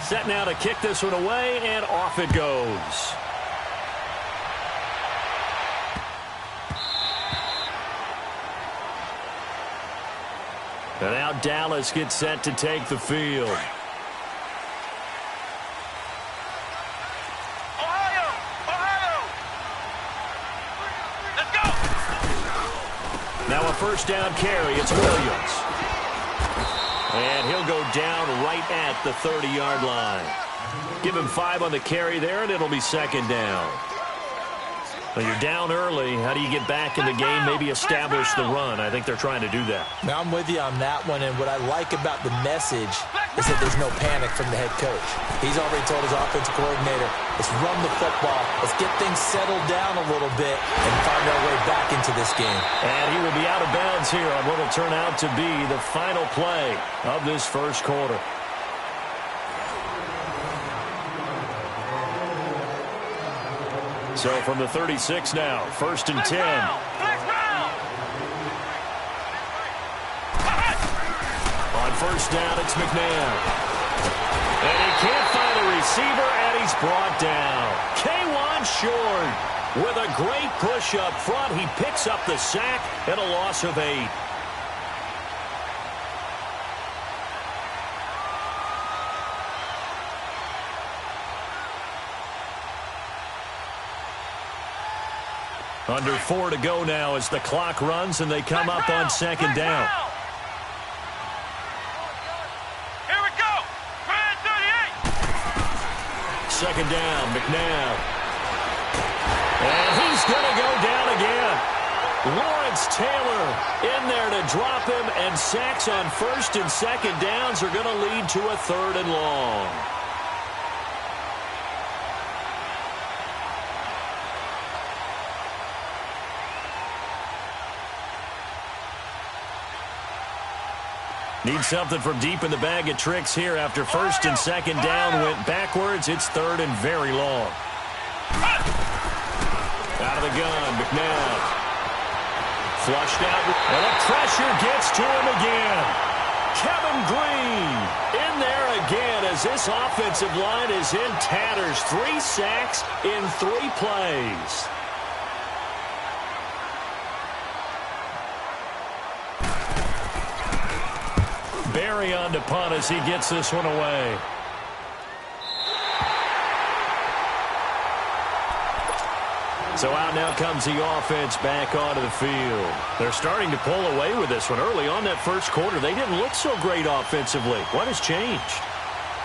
Set now to kick this one away, and off it goes. And now Dallas gets set to take the field. Now a first down carry. It's Williams. And he'll go down right at the 30-yard line. Give him 5 on the carry there, and it'll be second down. Well, you're down early. How do you get back in the game, maybe establish the run? I think they're trying to do that. Now, I'm with you on that one, and what I like about the message is that there's no panic from the head coach. He's already told his offensive coordinator, let's run the football, let's get things settled down a little bit and find our way back into this game. And he will be out of bounds here on what will turn out to be the final play of this first quarter. So from the 36 now, first and 10. On first down, it's McNabb. And he can't find a receiver, and he's brought down. K'Wan Short with a great push up front. He picks up the sack and a loss of 8. Under 4 to go now as the clock runs and they come up on second down. Here we go. 38. Second down, McNabb. And he's going to go down again. Lawrence Taylor in there to drop him, and sacks on first and second downs are going to lead to a third and long. Need something from deep in the bag of tricks here after first and second down went backwards. It's third and very long. Out of the gun, McNabb. Flushed out, and the pressure gets to him again. Kevin Green in there again as this offensive line is in tatters. 3 sacks in 3 plays. Barry on to punt as he gets this one away. So out now comes the offense back onto the field. They're starting to pull away with this one. Early on that first quarter, they didn't look so great offensively. What has changed?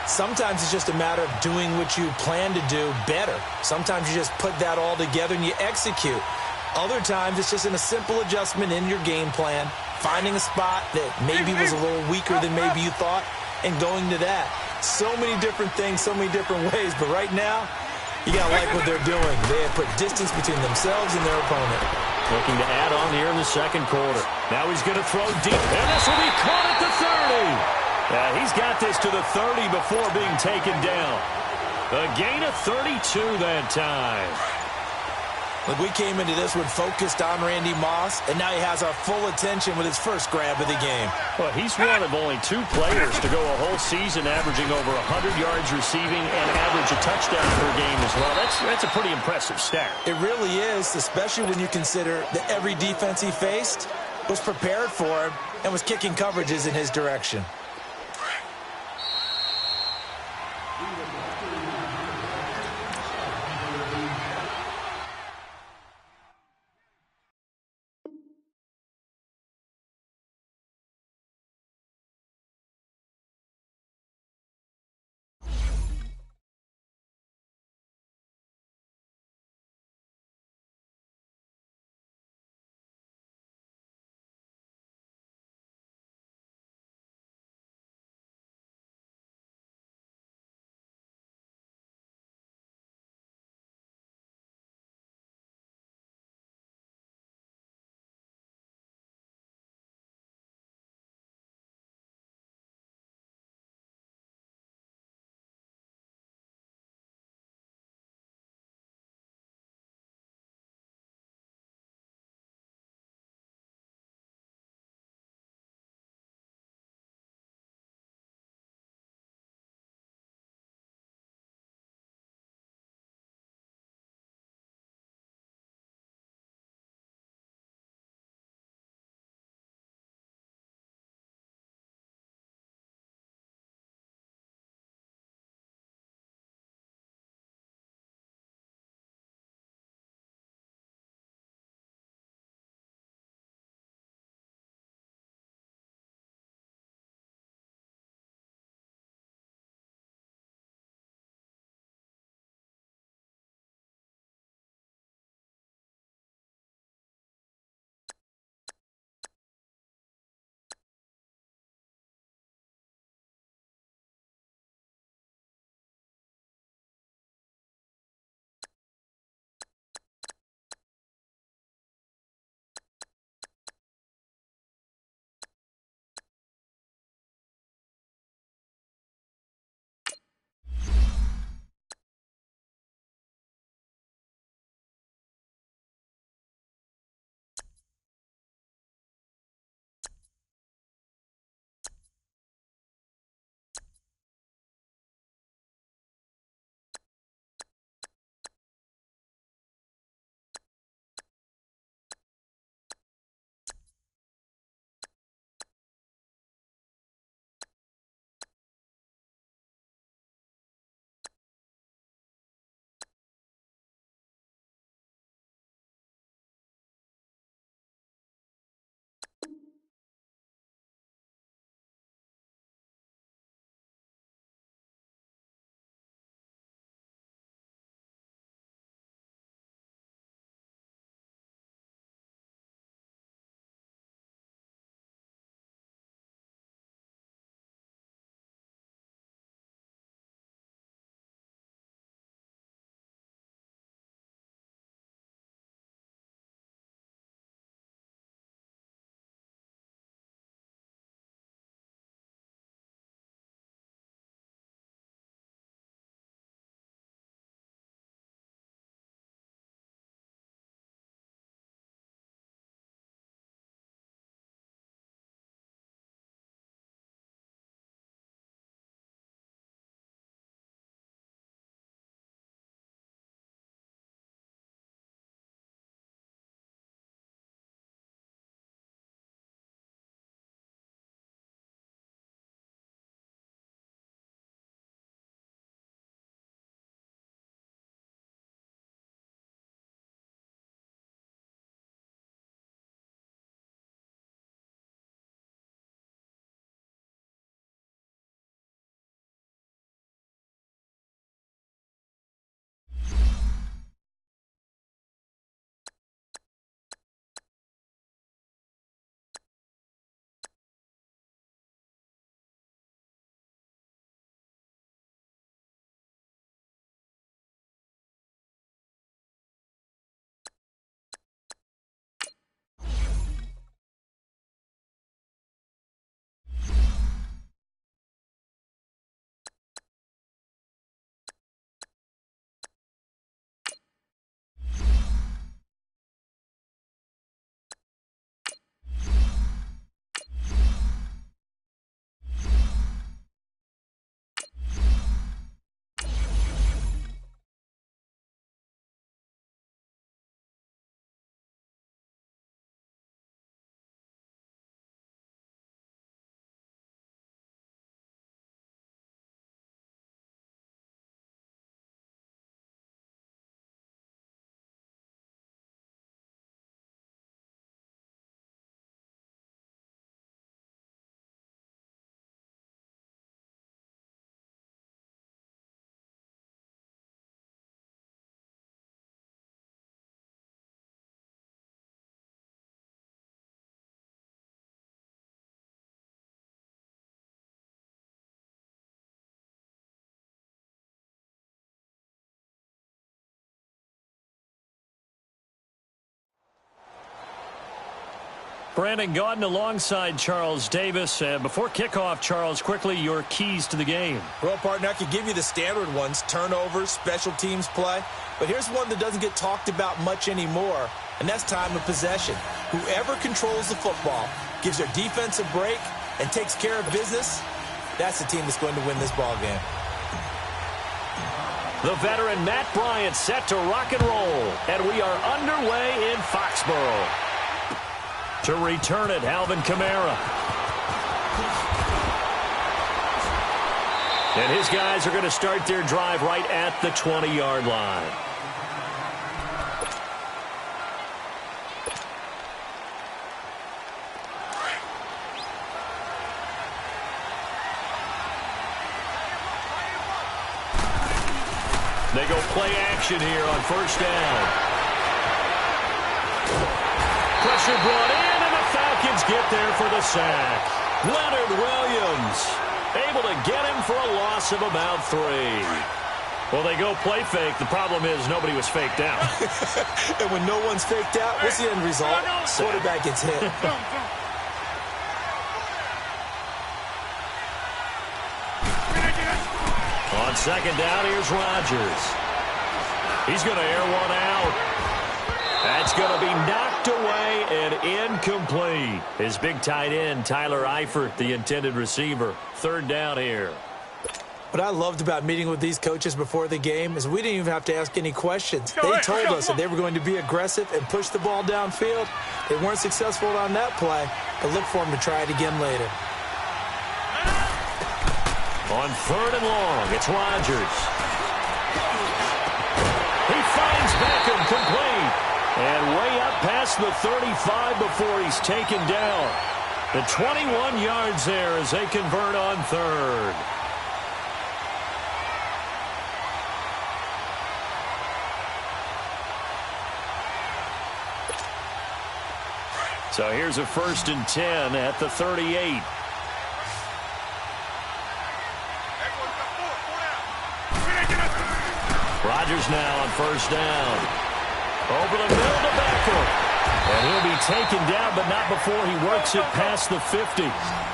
Sometimes it's just a matter of doing what you plan to do better. Sometimes you just put that all together and you execute. Other times it's just in a simple adjustment in your game plan, finding a spot that maybe was a little weaker than maybe you thought, and going to that. So many different things, so many different ways, but right now, you got to like what they're doing. They have put distance between themselves and their opponent. Looking to add on here in the second quarter. Now he's going to throw deep, and this will be caught at the 30. He's got this to the 30 before being taken down. A gain of 32 that time. Look, we came into this one focused on Randy Moss, and now he has our full attention with his first grab of the game. Well, he's one of only 2 players to go a whole season averaging over 100 yards receiving and average a touchdown per game as well. That's a pretty impressive stat. It really is, especially when you consider that every defense he faced was prepared for him and was kicking coverages in his direction. Brandon Gaudin alongside Charles Davis. And before kickoff, Charles, quickly, your keys to the game. Well, partner, I could give you the standard ones, turnovers, special teams play. But here's one that doesn't get talked about much anymore, and that's time of possession. Whoever controls the football, gives their defense a break, and takes care of business, that's the team that's going to win this ball game. The veteran Matt Bryant set to rock and roll, and we are underway in Foxborough. To return it, Alvin Kamara. And his guys are going to start their drive right at the 20-yard line. They go play action here on first down. Pressure brought in, and the Falcons get there for the sack. Leonard Williams able to get him for a loss of about 3. Well, they go play fake. The problem is nobody was faked out. And when no one's faked out, what's the end result? Quarterback gets hit. On second down, here's Rodgers. He's going to air one out. That's going to be knocked away and incomplete. His big tight end, Tyler Eifert, the intended receiver. Third down here. What I loved about meeting with these coaches before the game is we didn't even have to ask any questions. They told us that they were going to be aggressive and push the ball downfield. They weren't successful on that play, but look for them to try it again later. On third and long, it's Rodgers. He finds Beckham complete. And way up past the 35 before he's taken down. The 21 yards there as they convert on third. So here's a 1st and 10 at the 38. Rodgers now on first down. Over the middle to Beckham. And he'll be taken down, but not before he works it past the 50.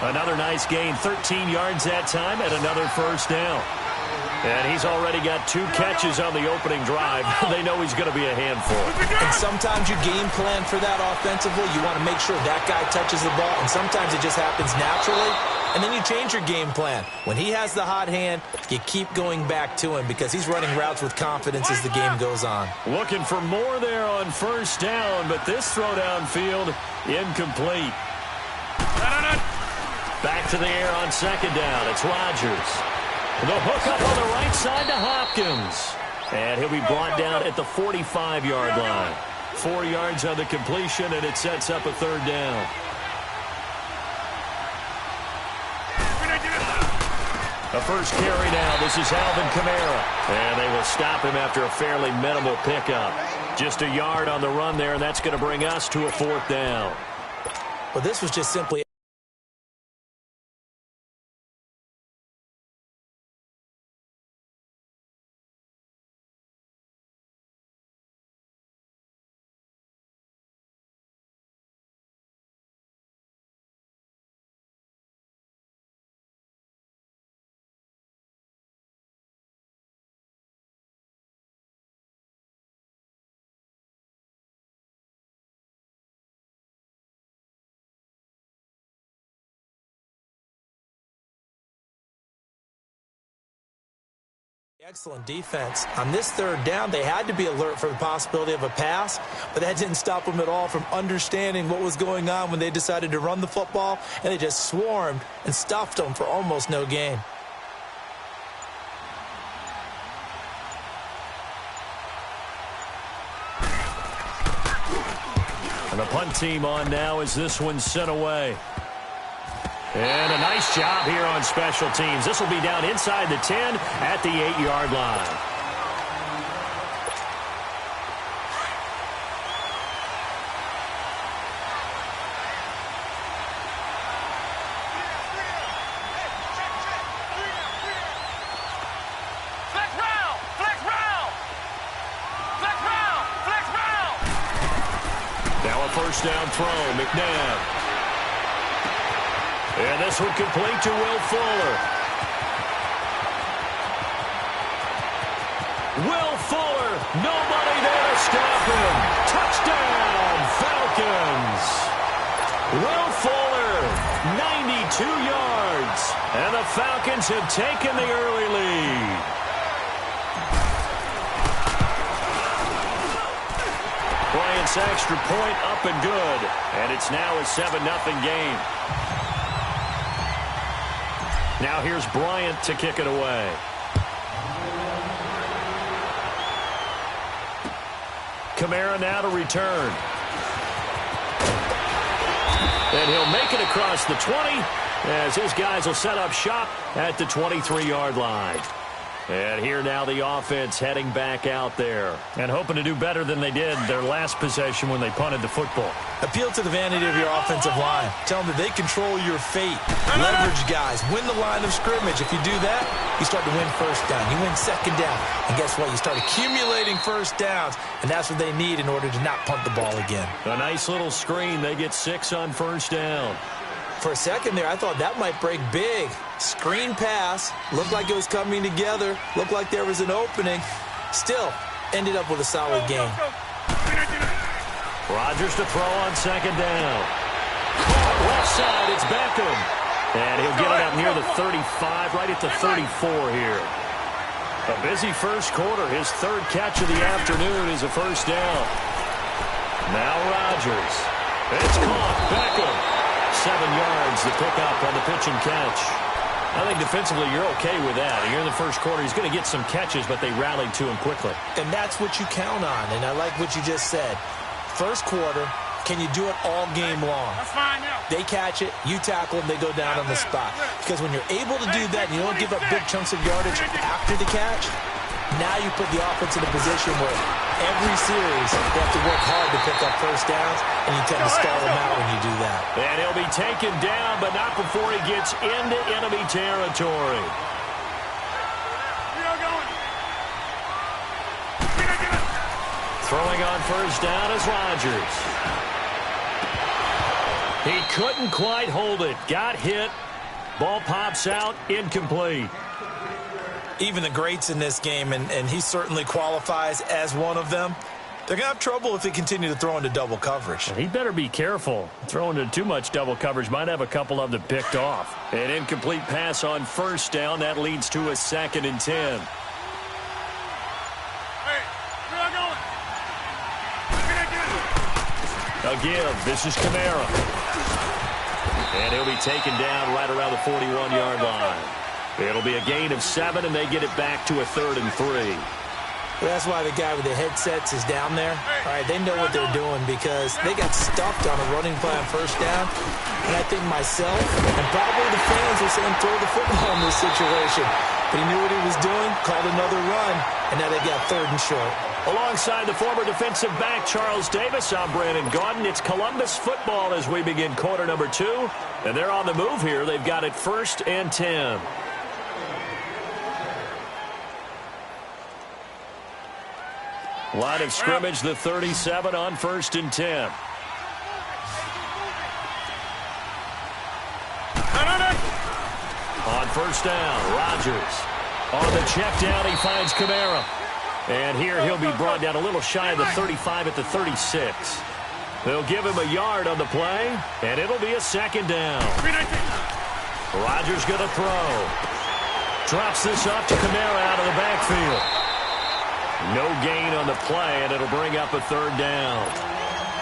Another nice gain, 13 yards that time, and another first down. And he's already got 2 catches on the opening drive. They know he's going to be a handful. And sometimes you game plan for that offensively. You want to make sure that guy touches the ball, and sometimes it just happens naturally. And then you change your game plan. When he has the hot hand, you keep going back to him because he's running routes with confidence as the game goes on. Looking for more there on first down, but this throw downfield incomplete. Back to the air on second down. It's Rodgers. The hook up on the right side to Hopkins. And he'll be brought down at the 45-yard line. 4 yards on the completion, and it sets up a third down. A first carry now. This is Alvin Kamara. And they will stop him after a fairly minimal pickup. Just a yard on the run there, and that's going to bring us to a 4th down. Well, this was just simply... Excellent defense. On this third down, they had to be alert for the possibility of a pass, but that didn't stop them at all from understanding what was going on when they decided to run the football, and they just swarmed and stuffed them for almost no gain. And the punt team on now as this one's sent away. And a nice job here on special teams. This will be down inside the 10 at the 8-yard line. first down throw. McNabb. And this one complete to Will Fuller. Will Fuller, nobody there to stop him. Touchdown, Falcons. Will Fuller, 92 yards. And the Falcons have taken the early lead. Bryant's extra point up and good. And it's now a 7-0 game. Now here's Bryant to kick it away. Kamara now to return. And he'll make it across the 20 as his guys will set up shop at the 23-yard line. And here now the offense heading back out there and hoping to do better than they did their last possession when they punted the football. Appeal to the vanity of your offensive line. Tell them that they control your fate. Leverage guys. Win the line of scrimmage. If you do that, you start to win first down. You win second down. And guess what? You start accumulating first downs, and that's what they need in order to not punt the ball again. A nice little screen. They get 6 on first down. For a second there, I thought that might break big. Screen pass. Looked like it was coming together. Looked like there was an opening. Still, ended up with a solid game. Rodgers to throw on second down. Caught left side. It's Beckham. And he'll get it up near the 35, right at the 34 here. A busy first quarter. His third catch of the afternoon is a first down. Now Rodgers. It's caught. Beckham. 7 yards to pick up on the pitch and catch. I think defensively you're okay with that. Here in the first quarter, he's going to get some catches, but they rallied to him quickly. And that's what you count on, and I like what you just said. First quarter, can you do it all game long? That's fine now. They catch it, you tackle them, they go down on the spot. Because when you're able to do that and you don't give up big chunks of yardage after the catch, now you put the offense in a position where every series they have to work hard to pick up first downs, and you tend to stall them out when you do that. And he'll be taken down, but not before he gets into enemy territory. Throwing on first down is Rodgers. He couldn't quite hold it. Got hit. Ball pops out. Incomplete. Even the greats in this game, and he certainly qualifies as one of them, they're going to have trouble if they continue to throw into double coverage. He better be careful. Throwing into too much double coverage might have a couple of them picked off. An incomplete pass on first down. That leads to a 2nd and 10. A give. This is Kamara. And he'll be taken down right around the 41-yard line. It'll be a gain of 7, and they get it back to a 3rd and 3. Well, that's why the guy with the headsets is down there. All right, they know what they're doing because they got stuffed on a running play on first down. And I think myself and probably the fans are saying throw the football in this situation. But he knew what he was doing, called another run, and now they got 3rd and short. Alongside the former defensive back Charles Davis, I'm Brandon Gaudin. It's Columbus football as we begin quarter number 2. And they're on the move here. They've got it 1st and 10. Line of scrimmage, the 37 on 1st and 10. On first down, Rodgers. On the check down, he finds Kamara. And here he'll be brought down a little shy of the 35 at the 36. They'll give him a yard on the play, and it'll be a 2nd down. Rodgers going to throw. Drops this off to Kamara out of the backfield. No gain on the play, and it'll bring up a 3rd down.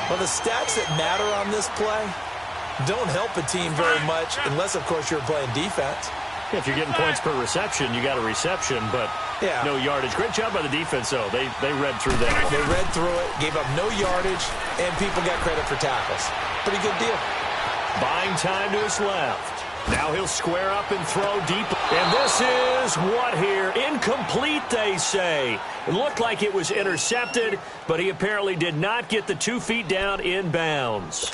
Well, the stats that matter on this play don't help a team very much unless, of course, you're playing defense. If you're getting points per reception, you got a reception, but no yardage. Great job by the defense, though. They read through that. They read through it, gave up no yardage, and people got credit for tackles. Pretty good deal. Buying time to his left. Now he'll square up and throw deep. And this is what here? Incomplete, they say. It looked like it was intercepted, but he apparently did not get the 2 feet down in bounds.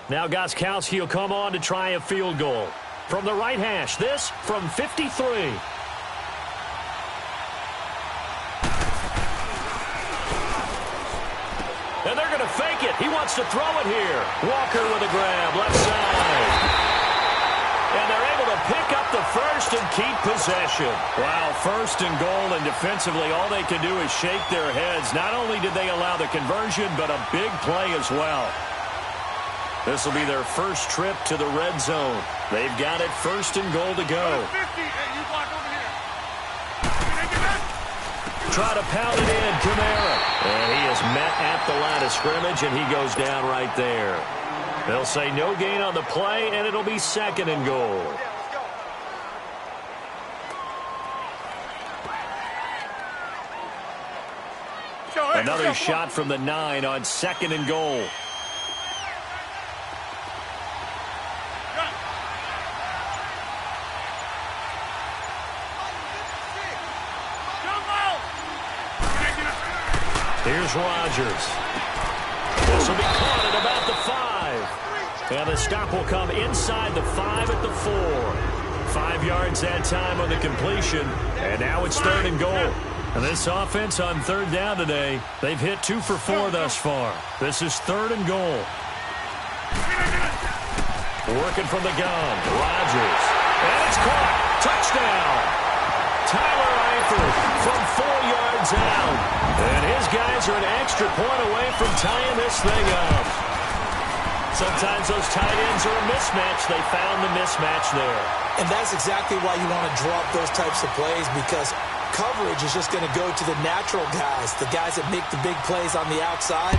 Now Gostkowski will come on to try a field goal. From the right hash, this from 53. And they're going to fake it. He wants to throw it here. Walker with a grab, left side. And they're able to pick up the first and keep possession. Wow, first and goal, and defensively, all they can do is shake their heads. Not only did they allow the conversion, but a big play as well. This will be their first trip to the red zone. They've got it, first and goal to go. Try to pound it in, Kamara. And he is met at the line of scrimmage, and he goes down right there. They'll say no gain on the play, and it'll be second and goal. Another shot from the 9 on second and goal. Here's Rodgers. This will be caught at about the 5. And the stop will come inside the 5 at the 4. 5 yards that time on the completion. And now it's third and goal. And this offense on third down today, they've hit 2 for 4 thus far. This is third and goal. Working from the gun. Rodgers. And it's caught. Touchdown. Tyler Eifert from 4 yards out. And his guys are an extra point away from tying this thing up. Sometimes those tight ends are a mismatch. They found the mismatch there. And that's exactly why you want to draw up those types of plays, because coverage is just going to go to the natural guys, the guys that make the big plays on the outside.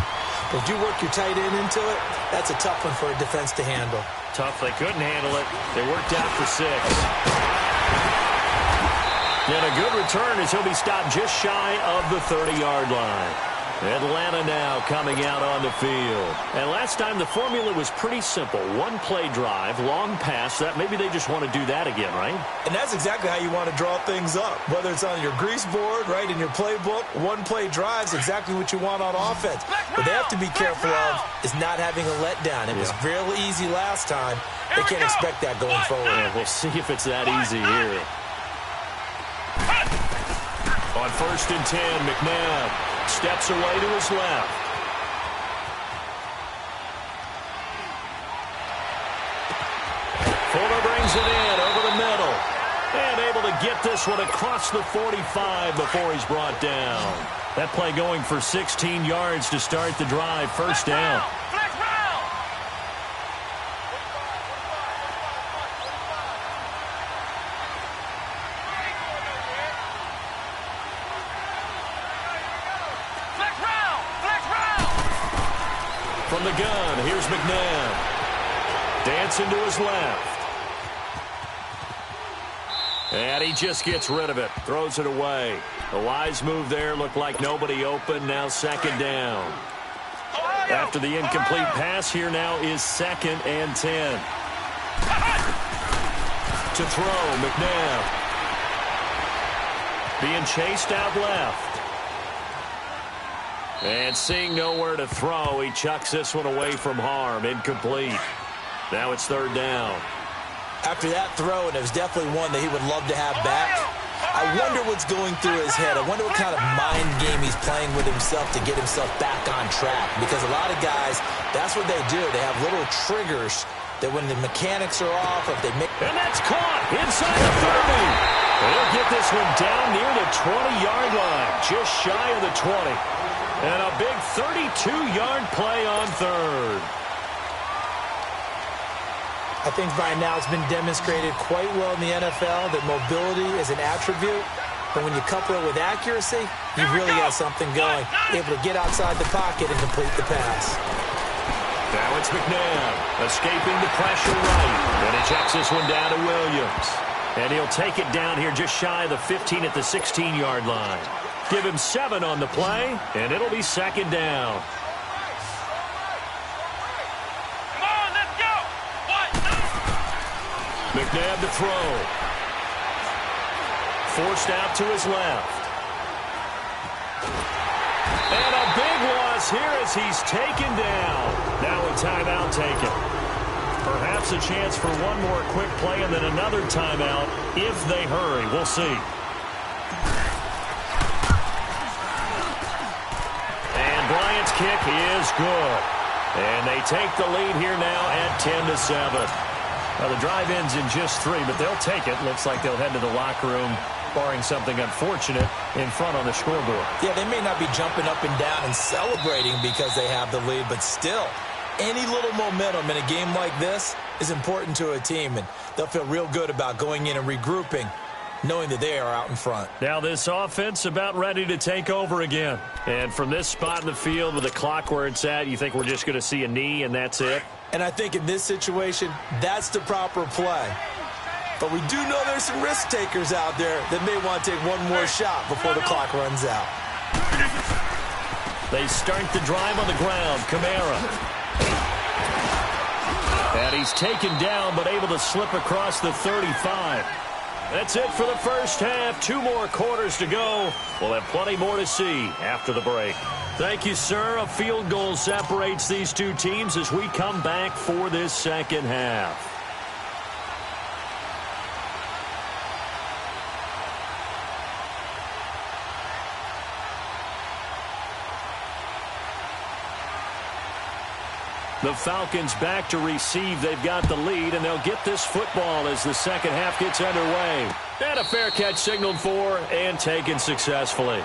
But if you work your tight end into it, that's a tough one for a defense to handle. Tough. They couldn't handle it. They worked out for 6. And a good return as he'll be stopped just shy of the 30-yard line. Atlanta now coming out on the field. And last time the formula was pretty simple. One play drive, long pass. That maybe they just want to do that again, right? And that's exactly how you want to draw things up. Whether it's on your grease board, right, in your playbook, one play drive is exactly what you want on offense. What they have to be careful of is not having a letdown. It was real easy last time. They can't expect that going forward. Yeah, we'll see if it's that easy here. On first and 10, McNabb steps away to his left. Fuller brings it in over the middle. And able to get this one across the 45 before he's brought down. That play going for 16 yards to start the drive. First down. From the gun, here's McNabb. Dancing to his left. And he just gets rid of it. Throws it away. The wise move there. Looked like nobody open. Now second down. After the incomplete pass, here now is second and 10. To throw, McNabb. Being chased out left. And seeing nowhere to throw, he chucks this one away from harm. Incomplete. Now it's third down. After that throw, and it was definitely one that he would love to have back, I wonder what's going through his head. I wonder what kind of mind game he's playing with himself to get himself back on track. Because a lot of guys, that's what they do. They have little triggers that when the mechanics are off, if they make... And that's caught inside the 30. They'll get this one down near the 20-yard line, just shy of the 20. And a big 32-yard play on third. I think by now it's been demonstrated quite well in the NFL that mobility is an attribute. But when you couple it with accuracy, you've really got something going. Able to get outside the pocket and complete the pass. Now it's McNabb escaping the pressure right. And he checks this one down to Williams. And he'll take it down here just shy of the 15 at the 16-yard line. Give him 7 on the play, and it'll be second down. Come on, let's go. McNabb to throw. Forced out to his left. And a big loss here as he's taken down. Now a timeout taken. Perhaps a chance for one more quick play and then another timeout if they hurry. We'll see. kick is good. And they take the lead here now at 10-7. Now, the drive ends in just 3, but they'll take it. Looks like they'll head to the locker room, barring something unfortunate, in front on the scoreboard. Yeah, they may not be jumping up and down and celebrating because they have the lead, but still, any little momentum in a game like this is important to a team, and they'll feel real good about going in and regrouping, knowing that they are out in front. Now this offense about ready to take over again. And from this spot in the field with the clock where it's at, you think we're just going to see a knee and that's it? And I think in this situation, that's the proper play. But we do know there's some risk takers out there that may want to take one more shot before the clock runs out. They start the drive on the ground. Kamara. And he's taken down but able to slip across the 35. That's it for the first half. 2 more quarters to go. We'll have plenty more to see after the break. Thank you, sir. A field goal separates these two teams as we come back for this second half. The Falcons back to receive. They've got the lead, and they'll get this football as the second half gets underway. And a fair catch signaled for and taken successfully.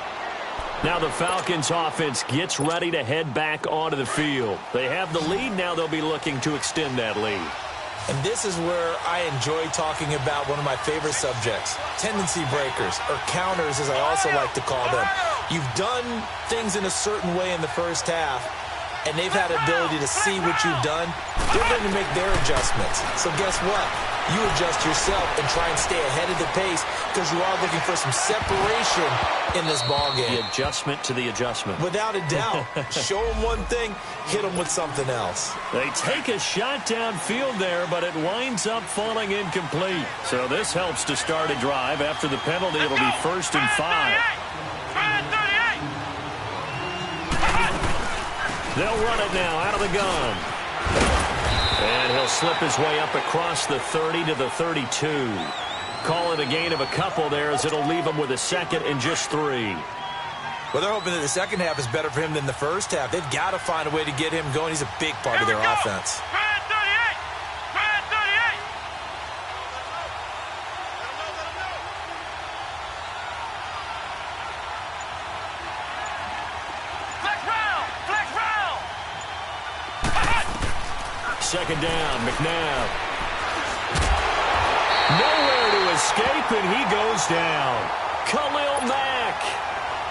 Now the Falcons offense gets ready to head back onto the field. They have the lead. Now they'll be looking to extend that lead. And this is where I enjoy talking about one of my favorite subjects, tendency breakers, or counters as I also like to call them. You've done things in a certain way in the first half, and they've had the ability to see what you've done. They're going to make their adjustments. So guess what? You adjust yourself and try and stay ahead of the pace because you are looking for some separation in this ballgame. The adjustment to the adjustment. Without a doubt. Show them one thing, hit them with something else. They take a shot downfield there, but it winds up falling incomplete. So this helps to start a drive. After the penalty, it'll be 1st and 5. They'll run it now out of the gun. And he'll slip his way up across the 30 to the 32. Call it a gain of a couple there as it'll leave him with a 2nd and just 3. Well, they're hoping that the second half is better for him than the first half. They've got to find a way to get him going. He's a big part of their offense. Second down, McNabb. Nowhere to escape, and he goes down. Khalil Mack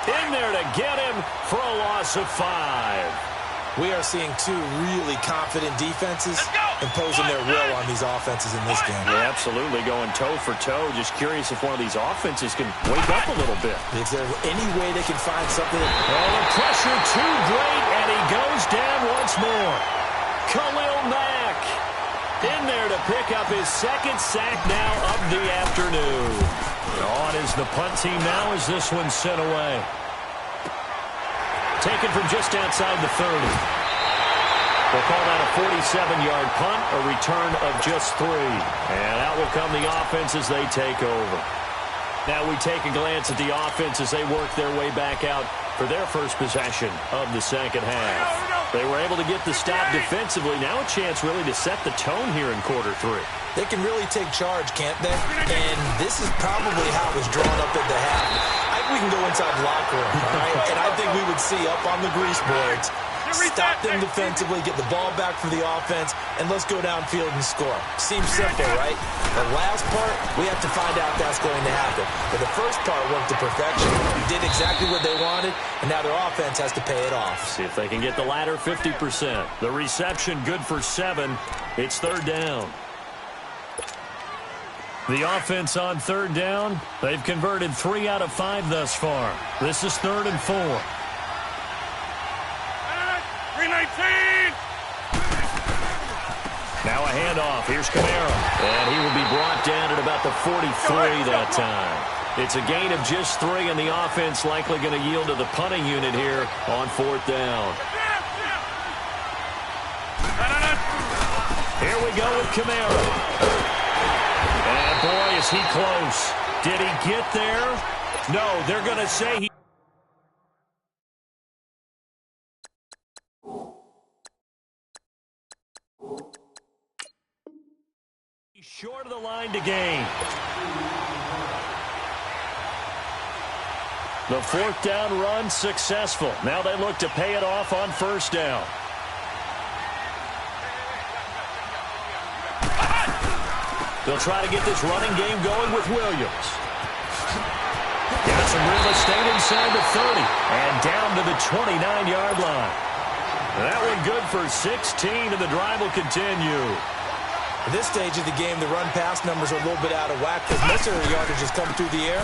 in there to get him for a loss of 5. We are seeing 2 really confident defenses imposing their will on these offenses in this game. Yeah, absolutely, going toe for toe. Just curious if one of these offenses can wake up a little bit. Is there any way they can find something? Oh, the pressure too great, and he goes down once more. Khalil Mack in there to pick up his 2nd sack now of the afternoon. On is the punt team now as this one's sent away. Taken from just outside the 30. We'll call that a 47-yard punt, a return of just 3. And out will come the offense as they take over. Now we take a glance at the offense as they work their way back out for their first possession of the second half. They were able to get the stop defensively. Now a chance really to set the tone here in quarter 3. They can really take charge, can't they? And this is probably how it was drawn up at the half. I think we can go inside the locker room, all right? And I think we would see up on the grease boards, stop them defensively, get the ball back for the offense, and let's go downfield and score. Seems simple, right? The last part, we have to find out if that's going to happen. But the first part worked to perfection. Did exactly what they wanted, and now their offense has to pay it off. See if they can get the latter 50%. The reception good for 7. It's 3rd down. The offense on 3rd down, they've converted 3 out of 5 thus far. This is 3rd and 4. 319. Now a handoff. Here's Kamara. And he will be brought down at about the 43 that time. It's a gain of just 3, and the offense likely going to yield to the punting unit here on 4th down. Here we go with Kamara. And boy, is he close. Did he get there? No, they're going to say he... short of the line to gain. The fourth down run successful. Now they look to pay it off on first down. They'll try to get this running game going with Williams. Got some real estate inside the 30 and down to the 29-yard line. That one good for 16, and the drive will continue. At this stage of the game, the run-pass numbers are a little bit out of whack because most of their yardage has come through the air.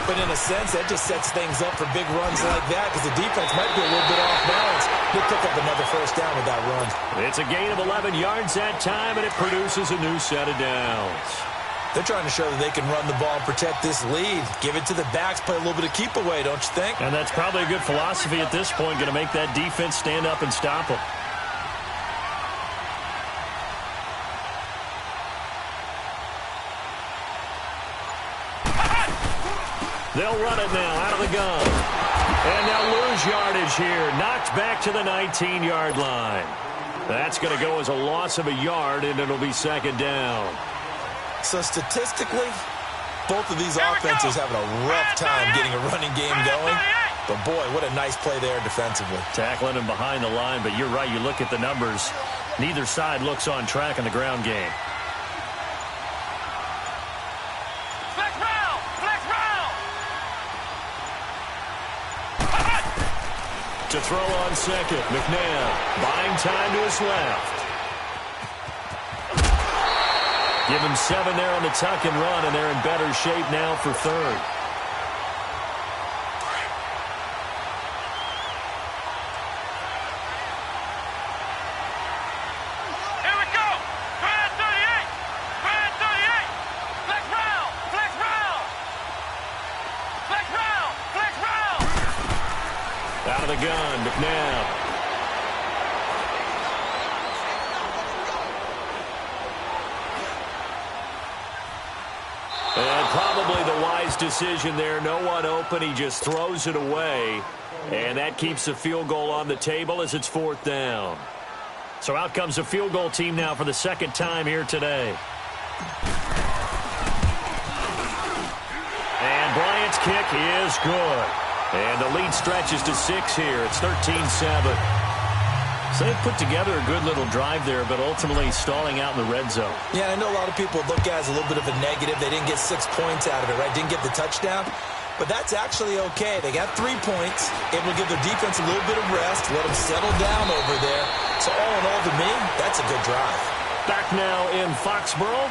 But in a sense, that just sets things up for big runs like that because the defense might be a little bit off balance. He'll pick up another first down with that run. It's a gain of 11 yards that time, and it produces a new set of downs. They're trying to show that they can run the ball and protect this lead. Give it to the backs, play a little bit of keep away, don't you think? And that's probably a good philosophy at this point, going to make that defense stand up and stop them. They'll run it now out of the gun. And they'll lose yardage here. Knocked back to the 19-yard line. That's going to go as a loss of a yard, and it'll be second down. So statistically, both of these offenses having a rough time getting a running game going. But, boy, what a nice play there defensively. Tackling him behind the line, but you're right. You look at the numbers. Neither side looks on track in the ground game. To throw on second, McNabb buying time to his left. Give him 7 there on the tuck and run, and they're in better shape now for third. Here we go. Right at 38. Right at 38. Flex round. Flex round. Flex round. Flex round. Out of the gun, McNabb. And probably the wise decision there. No one open. He just throws it away. And that keeps the field goal on the table as it's fourth down. So out comes the field goal team now for the second time here today. And Bryant's kick is good. And the lead stretches to 6 here. It's 13-7. So they've put together a good little drive there, but ultimately stalling out in the red zone. Yeah, I know a lot of people look at it as a little bit of a negative. They didn't get 6 points out of it, right? Didn't get the touchdown. But that's actually okay. They got 3 points. It will give their defense a little bit of rest, let them settle down over there. So all in all, to me, that's a good drive. Back now in Foxborough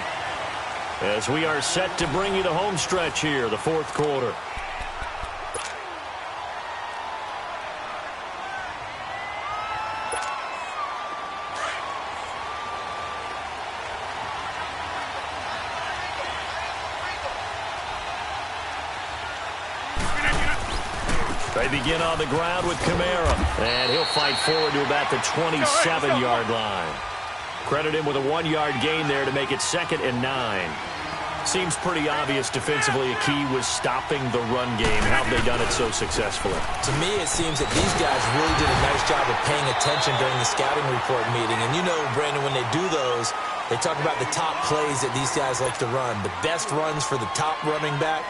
as we are set to bring you the home stretch here, the fourth quarter. They begin on the ground with Kamara, and he'll fight forward to about the 27-yard line. Credit him with a 1-yard gain there to make it 2nd and 9. Seems pretty obvious defensively a key was stopping the run game. How have they done it so successfully? To me, it seems that these guys really did a nice job of paying attention during the scouting report meeting. And you know, Brandon, when they do those, they talk about the top plays that these guys like to run. The best runs for the top running back.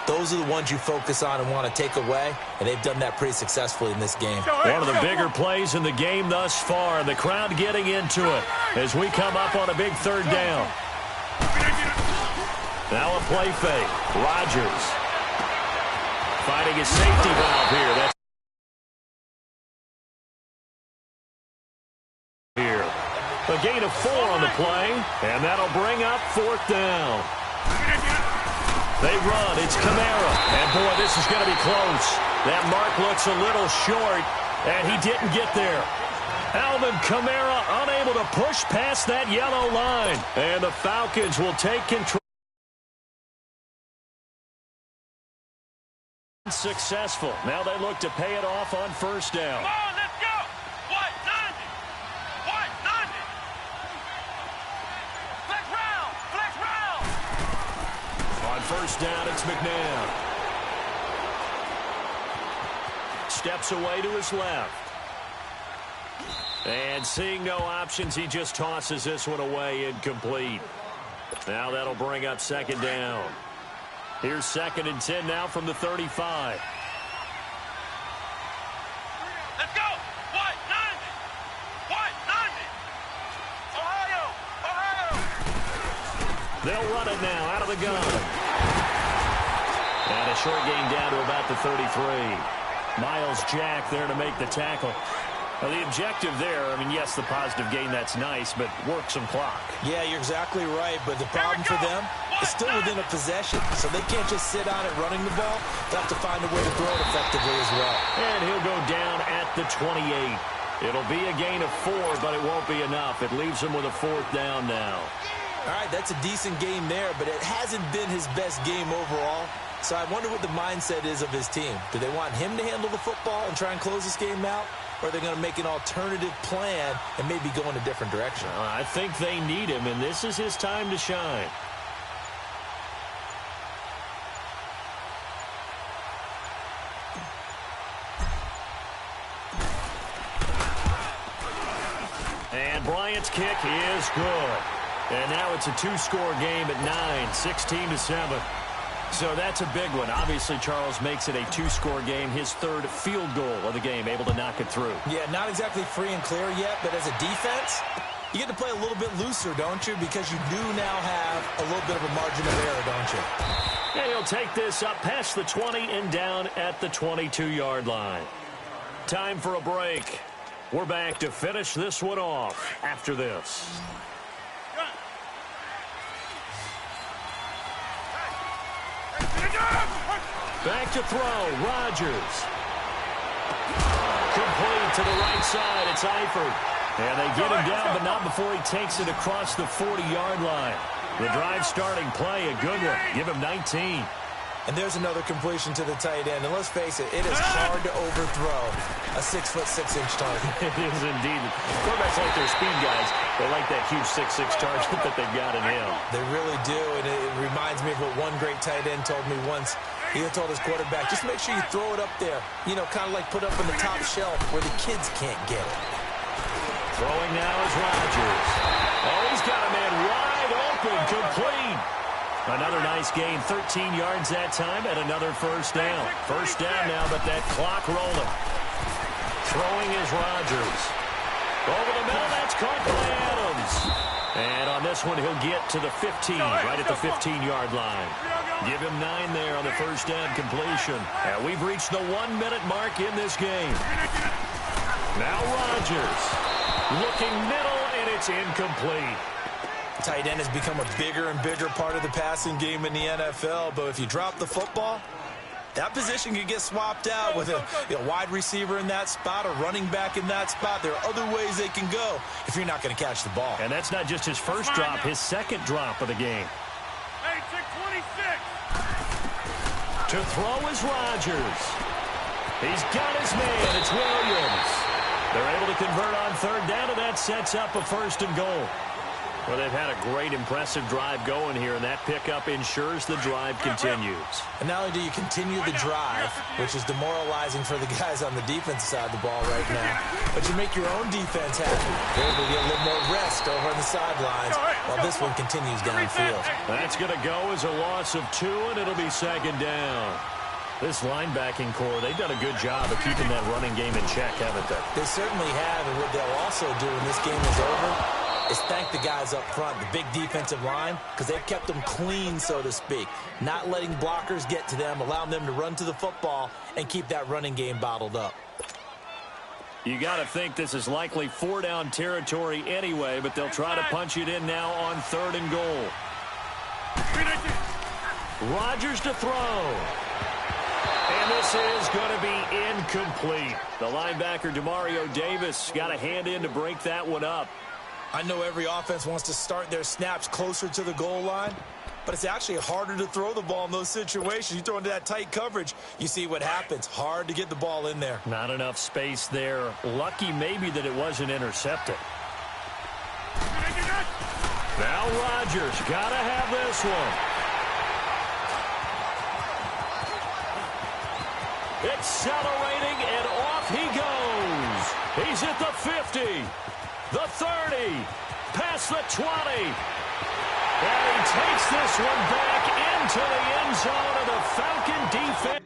Those are the ones you focus on and want to take away, and they've done that pretty successful in this game. One of the bigger plays in the game thus far, and the crowd getting into it as we come up on a big third down. Now a play fake. Rodgers finding his safety valve here. That's here. A gain of 4 on the play, and that'll bring up fourth down. They run. It's Kamara. And, boy, this is going to be close. That mark looks a little short, and he didn't get there. Alvin Kamara unable to push past that yellow line. And the Falcons will take control. Successful. Now they look to pay it off on first down. Come on, let's go. What? 90. What? 90. Flex round. Flex round. On first down, it's McNabb. Steps away to his left. And seeing no options, he just tosses this one away incomplete. Now that'll bring up second down. Here's 2nd and 10 now from the 35. Let's go! White 90! White 90! Ohio! Ohio! They'll run it now out of the gun. And a short gain down to about the 33. Miles Jack there to make the tackle. Now, the objective there, I mean, yes, the positive gain, that's nice, but work some clock. Yeah, you're exactly right, but the problem for them is still within a possession, so they can't just sit on it running the ball. They'll have to find a way to throw it effectively as well. And he'll go down at the 28. It'll be a gain of 4, but it won't be enough. It leaves him with a 4th down now. All right, that's a decent game there, but it hasn't been his best game overall. So I wonder what the mindset is of his team. Do they want him to handle the football and try and close this game out? Or are they going to make an alternative plan and maybe go in a different direction? I think they need him, and this is his time to shine. And Bryant's kick is good. And now it's a 2-score game at 9, 16-7. So that's a big one. Obviously, Charles makes it a 2-score game, his 3rd field goal of the game, able to knock it through. Yeah, not exactly free and clear yet, but as a defense, you get to play a little bit looser, don't you? Because you do now have a little bit of a margin of error, don't you? And he'll take this up past the 20 and down at the 22-yard line. Time for a break. We're back to finish this one off after this. Back to throw, Rodgers. Complete to the right side, it's Eifert. And they get him down, but not before he takes it across the 40-yard line. The drive starting play, a good one. Give him 19. And there's another completion to the tight end. And let's face it, it is hard to overthrow a 6'6" target. It is indeed. Quarterbacks like their speed guys. They like that huge 6'6" target that they've got in him. They really do, and it reminds me of what one great tight end told me once. He told his quarterback, just make sure you throw it up there. You know, kind of like put up on the top shelf where the kids can't get it. Throwing now is Rodgers. Oh, he's got a man wide open, complete. Another nice gain, 13 yards that time, and another first down. First down now, but that clock rolling. Throwing is Rodgers. Over the middle, that's caught by Adams. And on this one, he'll get to the 15, right at the 15-yard line. Give him 9 there on the first down completion. And we've reached the 1-minute mark in this game. Now Rodgers. Looking middle, and it's incomplete. Tight end has become a bigger and bigger part of the passing game in the NFL, but if you drop the football, that position could get swapped out with a wide receiver in that spot, a running back in that spot. There are other ways they can go if you're not going to catch the ball. And that's not just his first drop, his second drop of the game. 26. To throw is Rodgers. He's got his man. It's Williams. They're able to convert on third down, and that sets up a 1st and goal. Well, they've had a great, impressive drive going here, and that pickup ensures the drive continues. And not only do you continue the drive, which is demoralizing for the guys on the defensive side of the ball right now, but you make your own defense happy. They're able to get a little more rest over on the sidelines while this one continues downfield. That's going to go as a loss of 2, and it'll be second down. This linebacking core, they've done a good job of keeping that running game in check, haven't they? They certainly have, and what they'll also do when this game is over is thank the guys up front, the big defensive line, because they've kept them clean, so to speak. Not letting blockers get to them, allowing them to run to the football and keep that running game bottled up. You got to think this is likely 4-down territory anyway, but they'll try to punch it in now on 3rd and goal. Rodgers to throw. And this is going to be incomplete. The linebacker, Demario Davis, got a hand in to break that one up. I know every offense wants to start their snaps closer to the goal line, but it's actually harder to throw the ball in those situations. You throw into that tight coverage, you see what happens. Hard to get the ball in there. Not enough space there. Lucky maybe that it wasn't intercepted. Now Rodgers got to have this one. Accelerating, and off he goes. He's at the 50, the 30, past the 20. And he takes this one back into the end zone of the Falcon defense.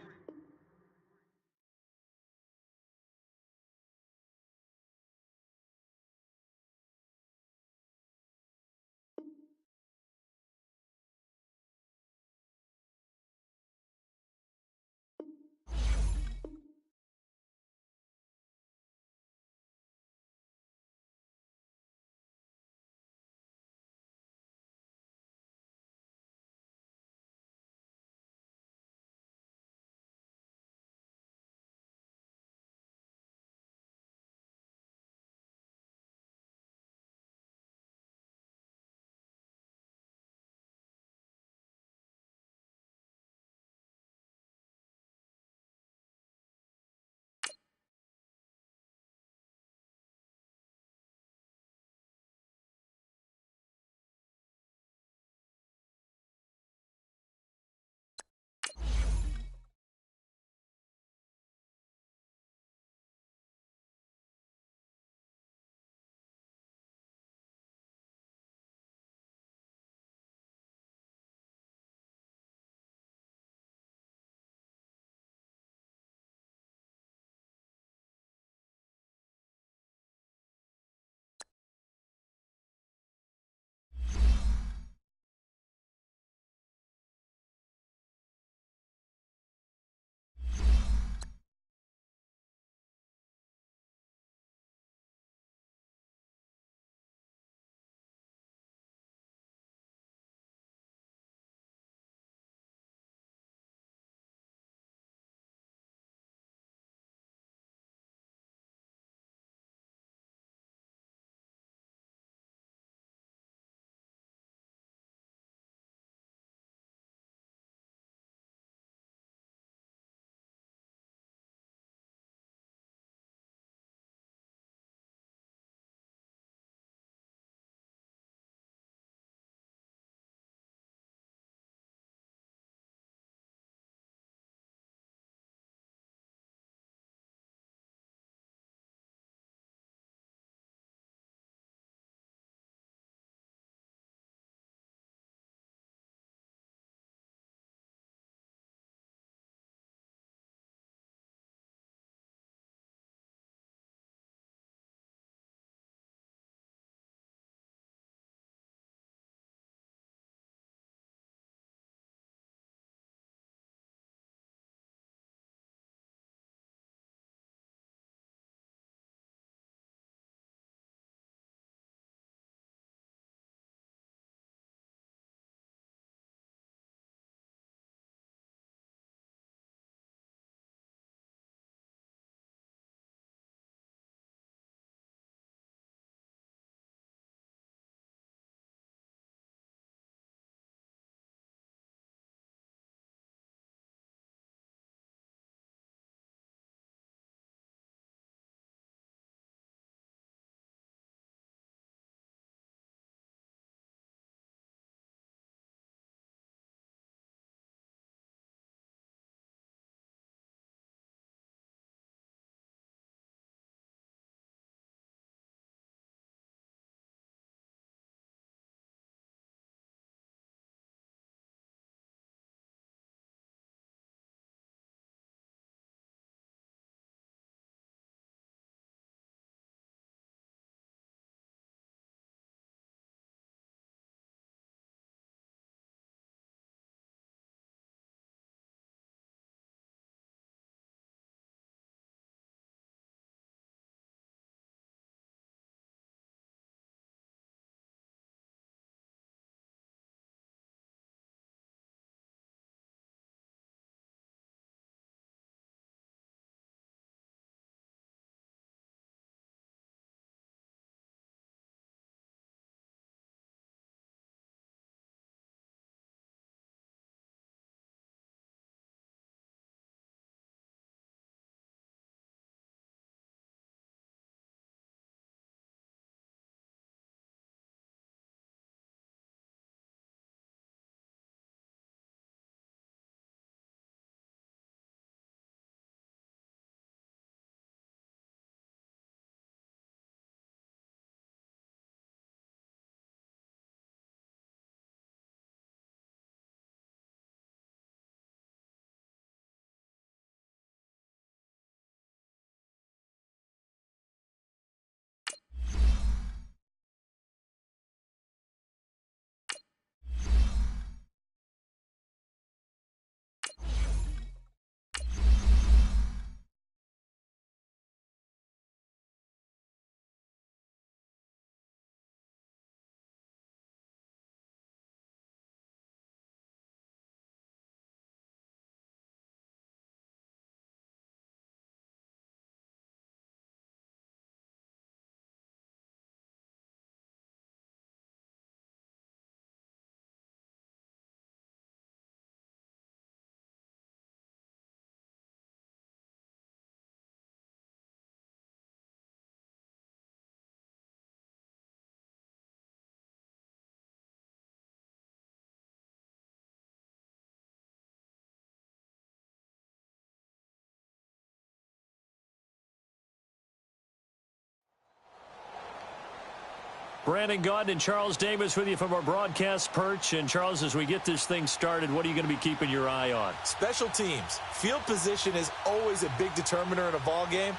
Brandon Gaudin and Charles Davis with you from our broadcast perch. And, Charles, as we get this thing started, what are you going to be keeping your eye on? Special teams. Field position is always a big determiner in a ball game.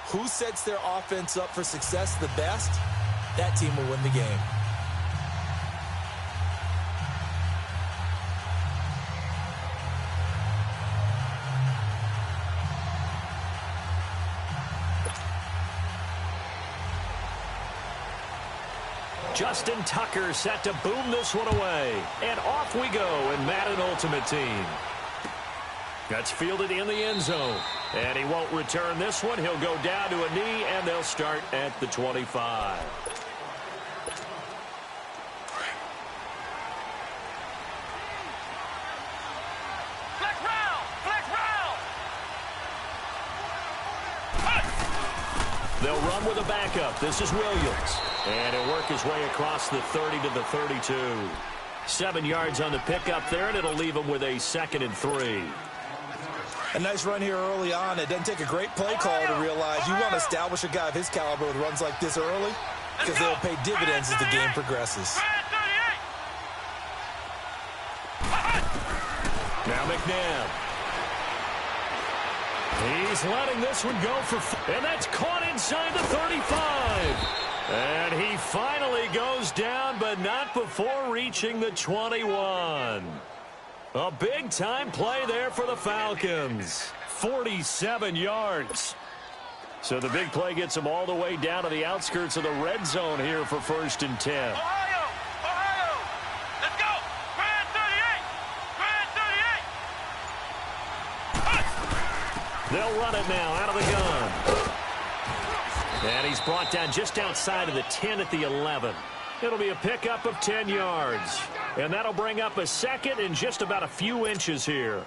Who sets their offense up for success the best, that team will win the game. Justin Tucker set to boom this one away. And off we go in Madden Ultimate Team. That's fielded in the end zone. And he won't return this one. He'll go down to a knee, and they'll start at the 25. Flex round! Flex round! They'll run with a backup. This is Williams. And he'll work his way across the 30 to the 32. 7 yards on the pickup there, and it'll leave him with a 2nd and 3. A nice run here early on. It doesn't take a great play call to realize you want to establish a guy of his caliber with runs like this early because they'll pay dividends as the game progresses. Now McNabb. He's letting this one go for, and that's caught inside the 35. And he finally goes down, but not before reaching the 21. A big-time play there for the Falcons. 47 yards. So the big play gets them all the way down to the outskirts of the red zone here for 1st and 10. Ohio! Ohio! Let's go! Grand 38! Grand 38! They'll run it now out of the gun. And he's brought down just outside of the 10 at the 11. It'll be a pickup of 10 yards. And that'll bring up a 2nd in just about a few inches here.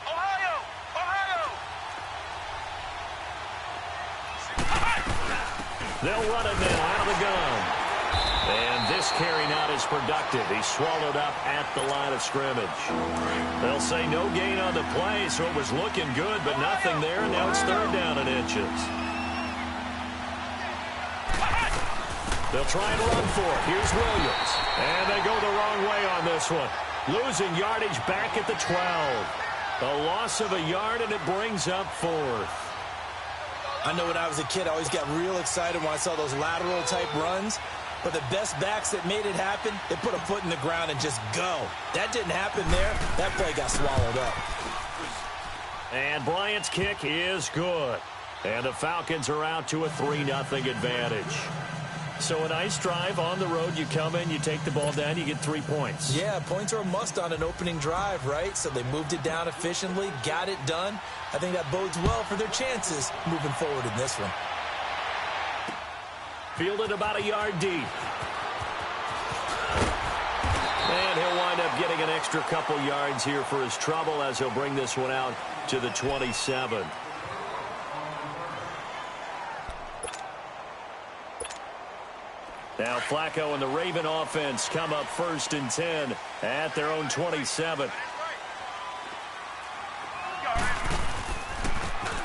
Ohio! Ohio! They'll run it now out of the gun. And this carry not as productive. He's swallowed up at the line of scrimmage. They'll say no gain on the play, so it was looking good, but nothing there. And now it's 3rd down in inches. They'll try and run for it. Here's Williams. And they go the wrong way on this one. Losing yardage back at the 12. A loss of a yard, and it brings up 4th. I know when I was a kid, I always got real excited when I saw those lateral-type runs. But the best backs that made it happen, they put a foot in the ground and just go. That didn't happen there. That play got swallowed up. And Bryant's kick is good. And the Falcons are out to a 3-0 advantage. So a nice drive on the road. You come in, you take the ball down, you get 3 points. Yeah, points are a must on an opening drive, right? So they moved it down efficiently, got it done. I think that bodes well for their chances moving forward in this one. Fielded about a yard deep. And he'll wind up getting an extra couple yards here for his trouble as he'll bring this one out to the 27. Now Flacco and the Raven offense come up 1st and 10 at their own 27.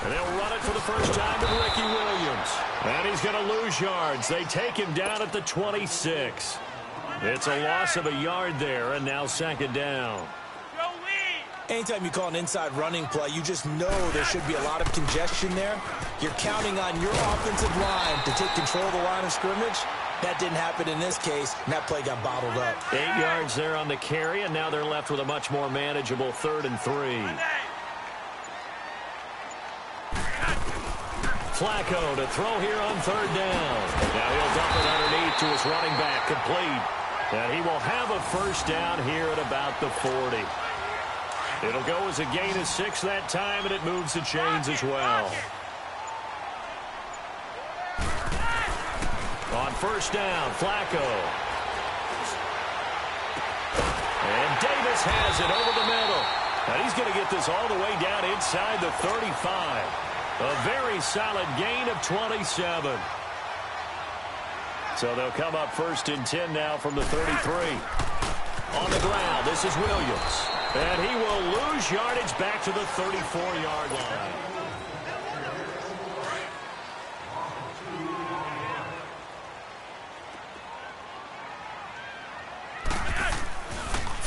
And they'll run it for the first time with Ricky Williams. And he's going to lose yards. They take him down at the 26. It's a loss of a yard there, and now 2nd down. Anytime you call an inside running play, you just know there should be a lot of congestion there. You're counting on your offensive line to take control of the line of scrimmage. That didn't happen in this case, and that play got bottled up. 8 yards there on the carry, and now they're left with a much more manageable 3rd and 3. Flacco to throw here on 3rd down. Now he'll dump it underneath to his running back, complete. And he will have a 1st down here at about the 40. It'll go as a gain of 6 that time, and it moves the chains as well. On 1st down, Flacco. And Davis has it over the middle. And he's going to get this all the way down inside the 35. A very solid gain of 27. So they'll come up 1st and 10 now from the 33. On the ground, this is Williams. And he will lose yardage back to the 34-yard line.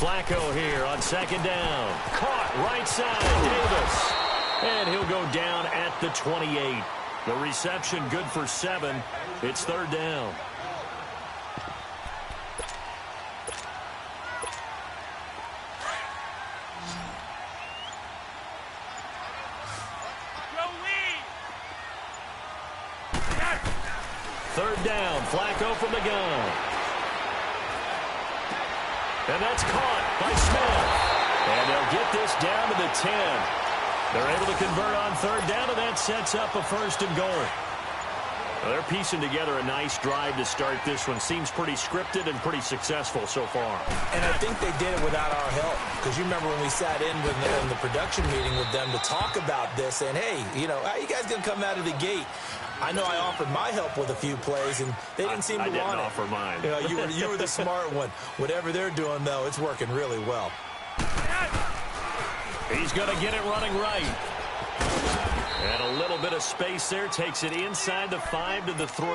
Flacco here on second down. Caught right side, Davis. And he'll go down at the 28. The reception good for 7. It's third down. Third down, Flacco from the gun. And that's caught by Smith. And they'll get this down to the 10. They're able to convert on third down, and that sets up a first and goal. Well, they're piecing together a nice drive to start this one. Seems pretty scripted and pretty successful so far. And I think they did it without our help. Because you remember when we sat in with them in the production meeting with them to talk about this. And, hey, you know, how you guys going to come out of the gate? I know I offered my help with a few plays, and they didn't seem to want it. I didn't offer mine. You know, you were the smart one. Whatever they're doing, though, it's working really well. He's going to get it running right. And a little bit of space there. Takes it inside the 5 to the 3.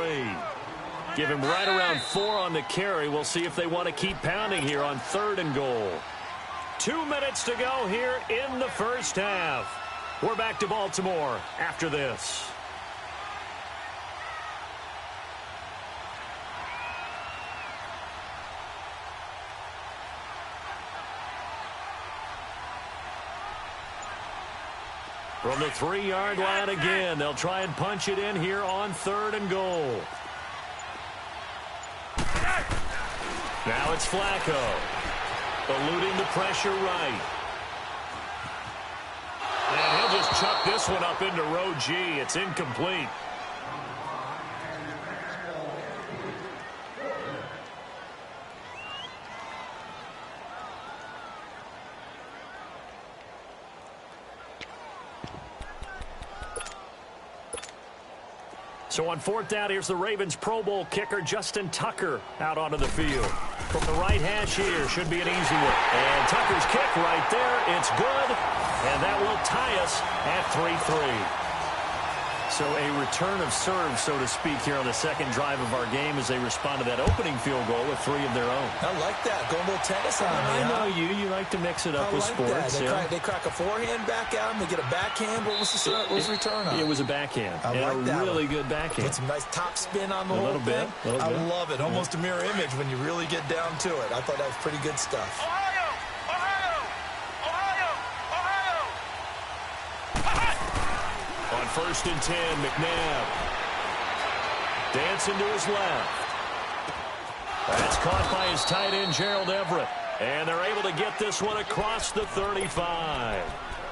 Give him right around 4 on the carry. We'll see if they want to keep pounding here on third and goal. 2 minutes to go here in the first half. We're back to Baltimore after this. From the 3-yard line again, they'll try and punch it in here on third and goal. Now it's Flacco, eluding the pressure right. And he'll just chuck this one up into row G. It's incomplete. So on fourth down, here's the Ravens Pro Bowl kicker, Justin Tucker, out onto the field. From the right hash here, should be an easy one. And Tucker's kick right there, it's good. And that will tie us at 3-3. So a return of serve, so to speak, here on the second drive of our game as they respond to that opening field goal with 3 of their own. I like that. Go a little tennis on me, I know you. You like to mix it up with sports. They crack a forehand back out and they get a backhand. What was the return on? It was a backhand. I like that. A really good backhand. Put some nice top spin on the whole thing. I love it. Almost a mirror image when you really get down to it. I thought that was pretty good stuff. On first and 10, McNabb. Dancing to his left. That's caught by his tight end, Gerald Everett. And they're able to get this one across the 35.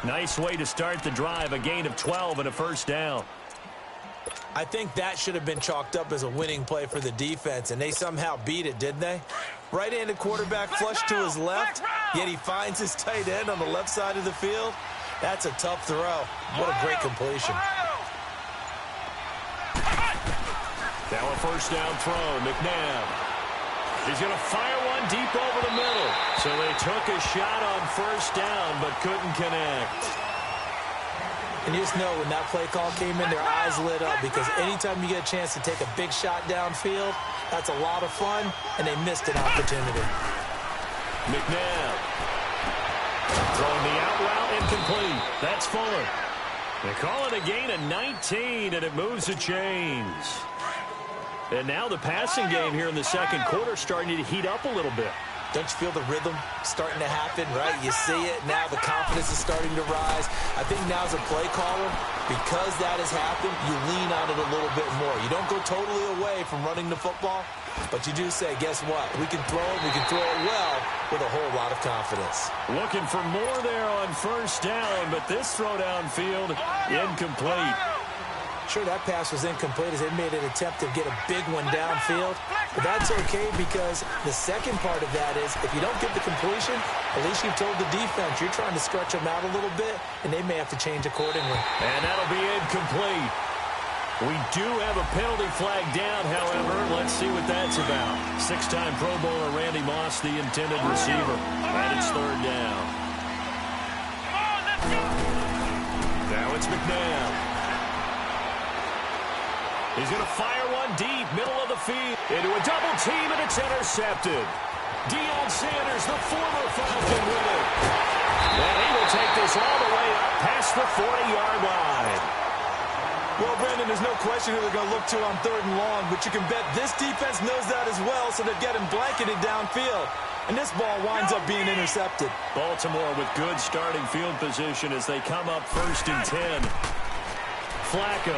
Nice way to start the drive. A gain of 12 and a first down. I think that should have been chalked up as a winning play for the defense, and they somehow beat it, didn't they? Right-handed quarterback flush to his left, yet he finds his tight end on the left side of the field. That's a tough throw. What a great completion. Now a first down throw, McNabb. He's going to fire one deep over the middle. So they took a shot on first down, but couldn't connect. And you just know when that play call came in, their eyes lit up, because anytime you get a chance to take a big shot downfield, that's a lot of fun, and they missed an opportunity. McNabb throwing the out route, incomplete. That's Fuller. They call it a gain of 19, and it moves the chains. And now the passing game here in the second quarter starting to heat up a little bit. Don't you feel the rhythm starting to happen, right? You see it. Now the confidence is starting to rise. I think now as a play caller, because that has happened, you lean on it a little bit more. You don't go totally away from running the football, but you do say, guess what? We can throw it. We can throw it well with a whole lot of confidence. Looking for more there on first down, but this throw downfield, incomplete. Sure, that pass was incomplete as they made an attempt to get a big one downfield. But that's okay, because the second part of that is if you don't get the completion, at least you've told the defense you're trying to stretch them out a little bit, and they may have to change accordingly. And that'll be incomplete. We do have a penalty flag down, however. Let's see what that's about. 6-time Pro Bowler Randy Moss, the intended receiver. And it's third down. Now it's McNabb. He's going to fire one deep, middle of the field, into a double team, and it's intercepted. Deion Sanders, the former Falcon, with it. And he will take this all the way up past the 40-yard line. Well, Brandon, there's no question who they're going to look to on 3rd and long, but you can bet this defense knows that as well, so they're getting blanketed downfield. And this ball winds up being intercepted. Baltimore with good starting field position as they come up 1st and 10. Flacco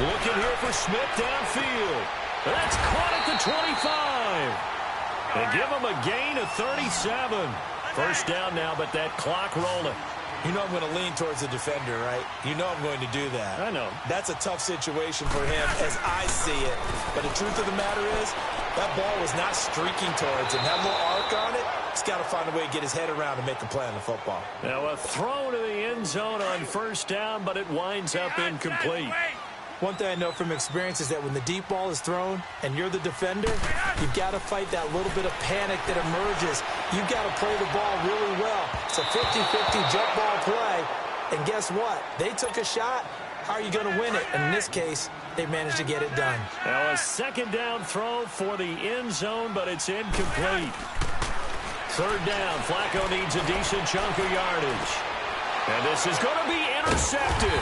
looking here for Smith downfield. That's caught at the 25. They give him a gain of 37. 1st down now, but that clock rolling. You know I'm going to lean towards the defender, right? You know I'm going to do that. I know. That's a tough situation for him as I see it. But the truth of the matter is, that ball was not streaking towards him. That little arc on it, he's got to find a way to get his head around and make a play on the football. Now a throw to the end zone on 1st down, but it winds up incomplete. One thing I know from experience is that when the deep ball is thrown and you're the defender, you've got to fight that little bit of panic that emerges. You've got to play the ball really well. It's a 50-50 jump ball play. And guess what? They took a shot. How are you going to win it? And in this case, they managed to get it done. Now a 2nd down throw for the end zone, but it's incomplete. 3rd down. Flacco needs a decent chunk of yardage. And this is going to be intercepted.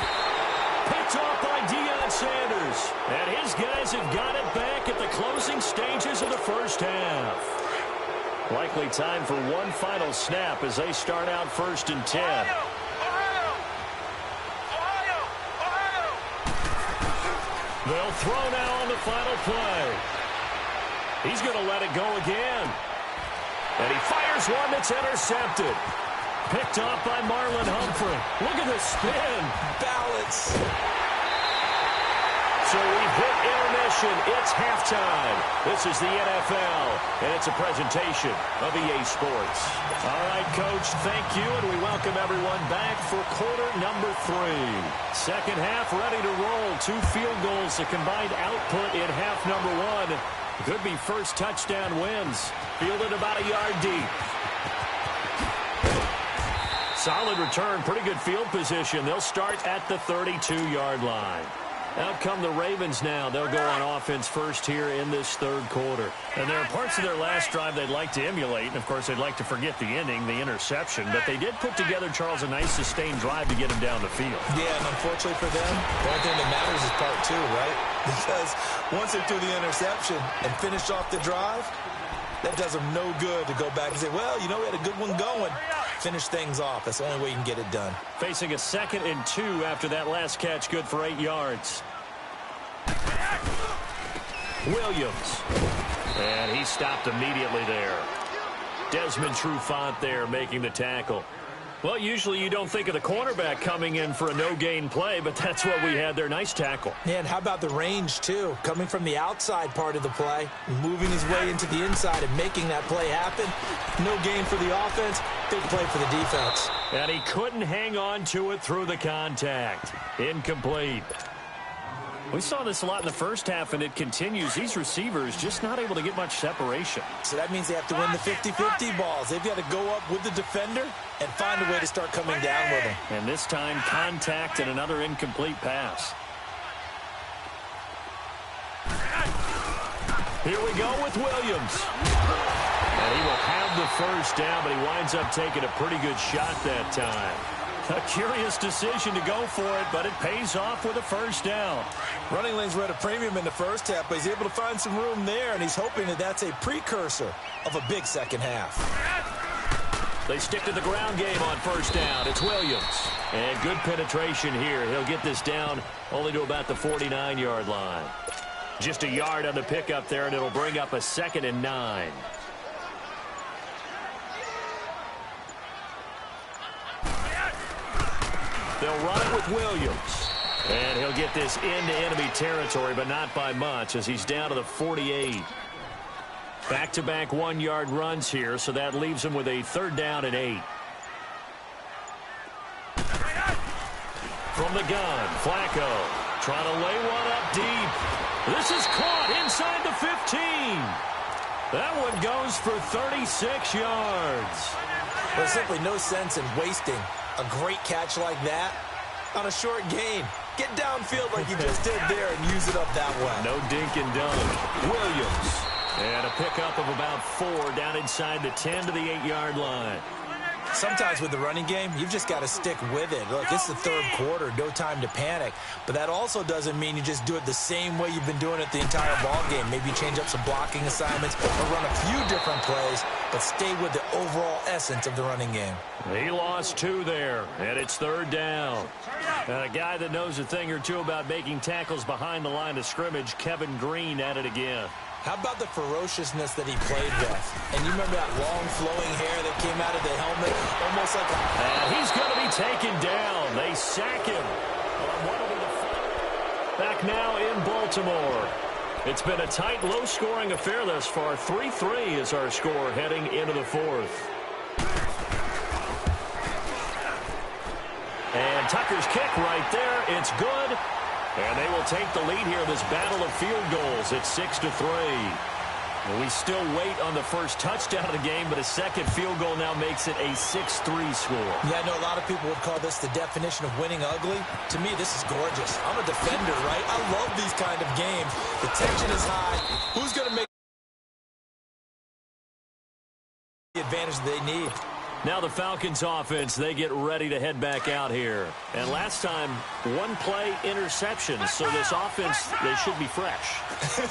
Picked off by Deion Sanders. And his guys have got it back at the closing stages of the 1st half. Likely time for one final snap as they start out 1st and 10. They'll throw now on the final play. He's going to let it go again. And he fires one that's intercepted. Picked off by Marlon Humphrey. Look at the spin. Balance. So we've hit intermission. It's halftime. This is the NFL, and it's a presentation of EA Sports. All right, Coach, thank you, and we welcome everyone back for quarter number 3. 2nd half ready to roll. 2 field goals, the combined output in half number 1. Could be first touchdown wins. Fielded about a yard deep. Solid return, pretty good field position. They'll start at the 32-yard line. Out come the Ravens now. They'll go on offense first here in this 3rd quarter. And there are parts of their last drive they'd like to emulate. And, of course, they'd like to forget the ending, the interception. But they did put together, Charles, a nice sustained drive to get him down the field. Yeah, and unfortunately for them, the only thing that matters is part 2, right? Because once they threw the interception and finished off the drive, that does them no good to go back and say, well, you know, we had a good one going. Finish things off. That's the only way you can get it done. Facing a 2nd and 2 after that last catch, good for 8 yards. Williams. And he stopped immediately there. Desmond Trufant there making the tackle. Well, usually you don't think of the cornerback coming in for a no-gain play, but that's what we had there. Nice tackle. Yeah, and how about the range, too? Coming from the outside part of the play, moving his way into the inside and making that play happen. No gain for the offense, big play for the defense. And he couldn't hang on to it through the contact. Incomplete. We saw this a lot in the 1st half, and it continues. These receivers just not able to get much separation. So that means they have to win the 50-50 balls. They've got to go up with the defender and find a way to start coming down with him. And this time, contact and another incomplete pass. Here we go with Williams. And he will have the 1st down, but he winds up taking a pretty good shot that time. A curious decision to go for it, but it pays off with a 1st down. Running lanes were at a premium in the 1st half, but he's able to find some room there, and he's hoping that that's a precursor of a big 2nd half. They stick to the ground game on 1st down. It's Williams. And good penetration here. He'll get this down only to about the 49-yard line. Just a yard on the pickup there, and it'll bring up a 2nd and 9. They'll run it with Williams. And he'll get this into enemy territory, but not by much as he's down to the 48. Back-to-back 1-yard runs here, so that leaves him with a 3rd down and 8. From the gun, Flacco trying to lay one up deep. This is caught inside the 15. That one goes for 36 yards. There's simply no sense in wasting a great catch like that on a short gain. Get downfield like you just did there and use it up that way. No dink and dunk. Williams And a pickup of about 4 down inside the 10 to the 8-yard line. Sometimes with the running game, you've just got to stick with it. Look, it's the third quarter, no time to panic. But that also doesn't mean you just do it the same way you've been doing it the entire ball game. Maybe change up some blocking assignments or run a few different plays, but stay with the overall essence of the running game. He lost 2 there, and it's 3rd down. And a guy that knows a thing or two about making tackles behind the line of scrimmage, Kevin Green, at it again. How about the ferociousness that he played with? And you remember that long flowing hair that came out of the helmet? Almost like a... And he's going to be taken down. They sack him. Back now in Baltimore. It's been a tight, low-scoring affair thus far. 3-3 is our score heading into the 4th. And Tucker's kick right there. It's good. And they will take the lead here in this battle of field goals at 6-3. And we still wait on the first touchdown of the game, but a second field goal now makes it a 6-3 score. Yeah, I know a lot of people would call this the definition of winning ugly. To me, this is gorgeous. I'm a defender, right? I love these kind of games. The tension is high. Who's going to make the advantage they need? Now the Falcons offense, they get ready to head back out here. And last time, 1-play interception. So this offense, they should be fresh.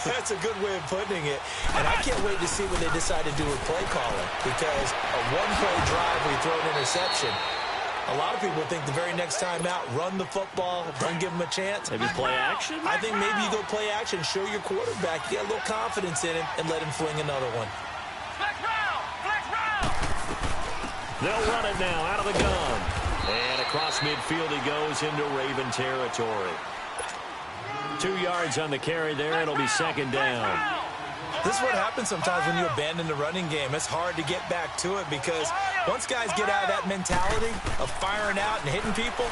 That's a good way of putting it. And I can't wait to see what they decide to do with play calling. Because a 1-play drive where you throw an interception, a lot of people think the very next time out, run the football, don't give them a chance. Maybe play action? I think maybe you go play action, show your quarterback, get a little confidence in him, and let him fling another one. They'll run it now out of the gun. And across midfield he goes into Raven territory. 2 yards on the carry there. It'll be 2nd down. This is what happens sometimes when you abandon the running game. It's hard to get back to it because once guys get out of that mentality of firing out and hitting people,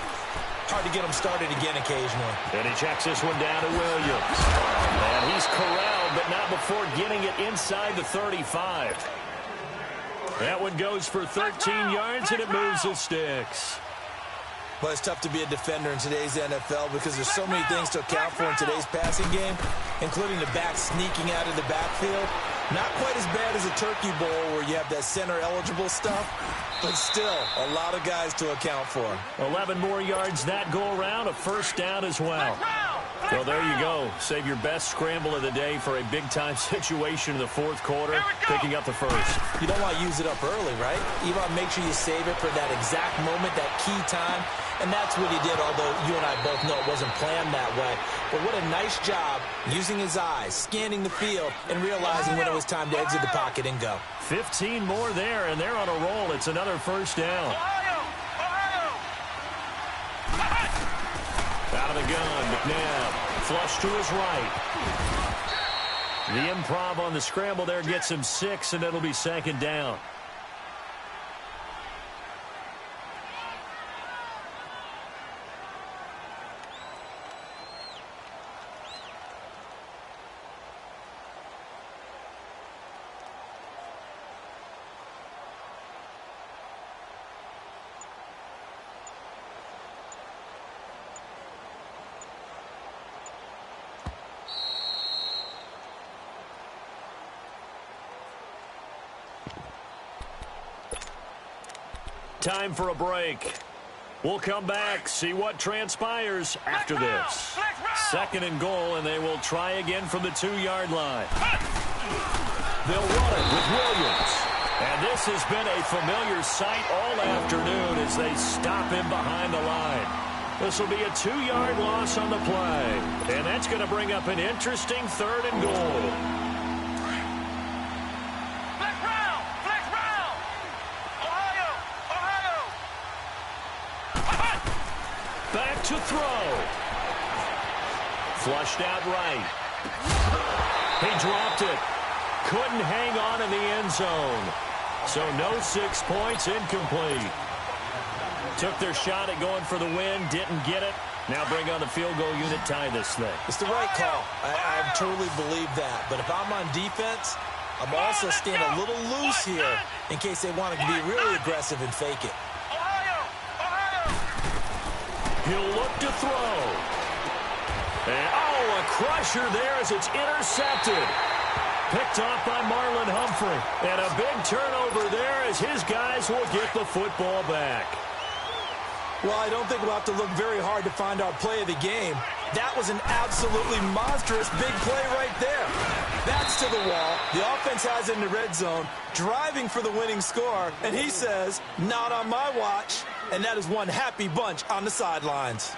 hard to get them started again occasionally. And he checks this one down to Williams. And he's corralled, but not before getting it inside the 35. That one goes for 13 yards, and it moves the sticks. Well, it's tough to be a defender in today's NFL because there's so many things to account for in today's passing game, including the back sneaking out of the backfield. Not quite as bad as a turkey bowl where you have that center-eligible stuff, but still a lot of guys to account for. 11 more yards that go around, a 1st down as well. So there you go. Save your best scramble of the day for a big-time situation in the 4th quarter, picking up the 1st. You don't want to use it up early, right? You want to make sure you save it for that exact moment, that key time. And that's what he did, although you and I both know it wasn't planned that way. But what a nice job using his eyes, scanning the field, and realizing when it was time to exit the pocket and go. 15 more there, and they're on a roll. It's another 1st down. Out of the gun, McNabb. Flush to his right. The improv on the scramble there gets him 6, and it'll be 2nd down. Time for a break. We'll come back, see what transpires after this. 2nd and goal, and they will try again from the 2-yard line. They'll run it with Williams. And this has been a familiar sight all afternoon as they stop him behind the line. This will be a 2-yard loss on the play. And that's going to bring up an interesting 3rd and goal. Back to throw. Flushed out right. He dropped it. Couldn't hang on in the end zone. So no 6 points, incomplete. Took their shot at going for the win, didn't get it. Now bring on the field goal unit, tie this thing. It's the right call. I truly believe that. But if I'm on defense, I'm also staying a little loose here in case they want to be really aggressive and fake it. He'll look to throw. And, oh, a crusher there as it's intercepted. picked off by Marlon Humphrey. And a big turnover there as his guys will get the football back. Well, I don't think we'll have to look very hard to find our play of the game. That was an absolutely monstrous big play right there. That's to the wall. The offense has it in the red zone, driving for the winning score. And he says, not on my watch. And that is one happy bunch on the sidelines.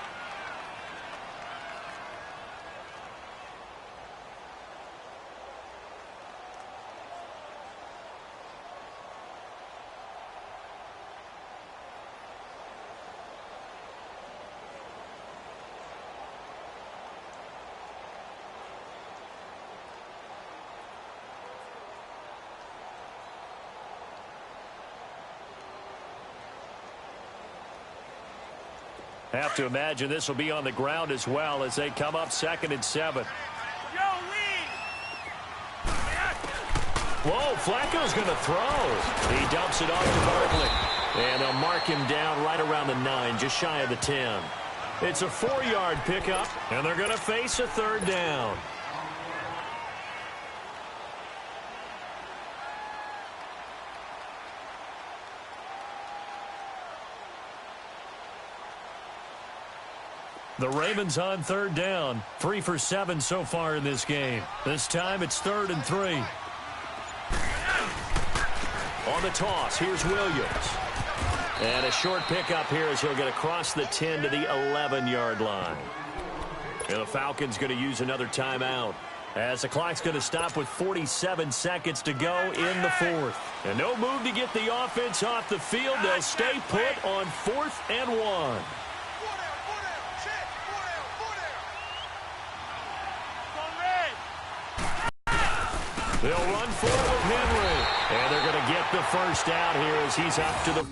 Have to imagine this will be on the ground as well as they come up 2nd and 7. Whoa, Flacco's going to throw. He dumps it off to Barkley. And they'll mark him down right around the 9, just shy of the 10. It's a 4-yard pickup, and they're going to face a 3rd down. The Ravens on 3rd down. 3 for 7 so far in this game. This time it's 3rd and 3. On the toss, here's Williams. And a short pickup here as he'll get across the 10 to the 11-yard line. And the Falcons going to use another timeout, as the clock's going to stop with 47 seconds to go in the 4th. And no move to get the offense off the field. They'll stay put on 4th and 1. They'll run forward with Henry. And they're going to get the first down here as he's up to the...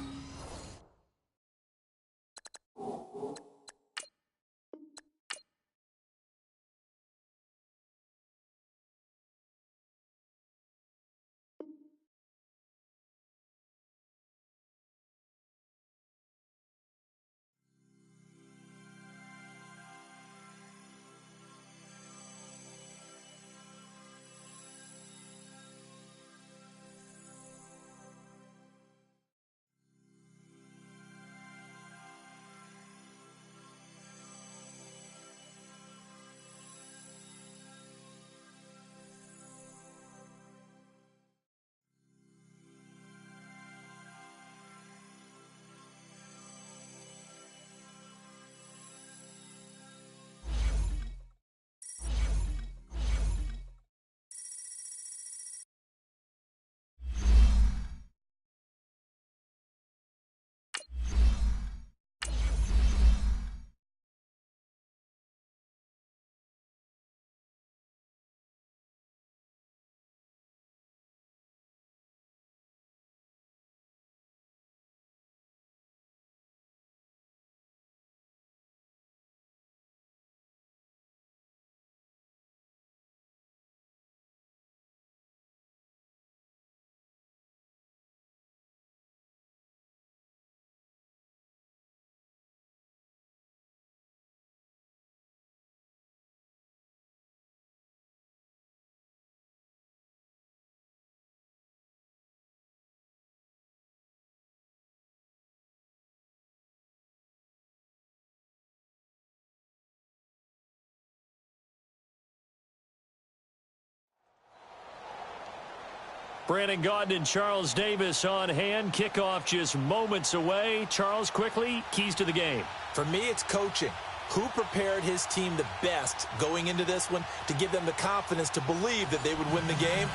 Brandon Gaudin and Charles Davis on hand. Kickoff just moments away. Charles, quickly, keys to the game. For me, it's coaching. Who prepared his team the best going into this one to give them the confidence to believe that they would win the game?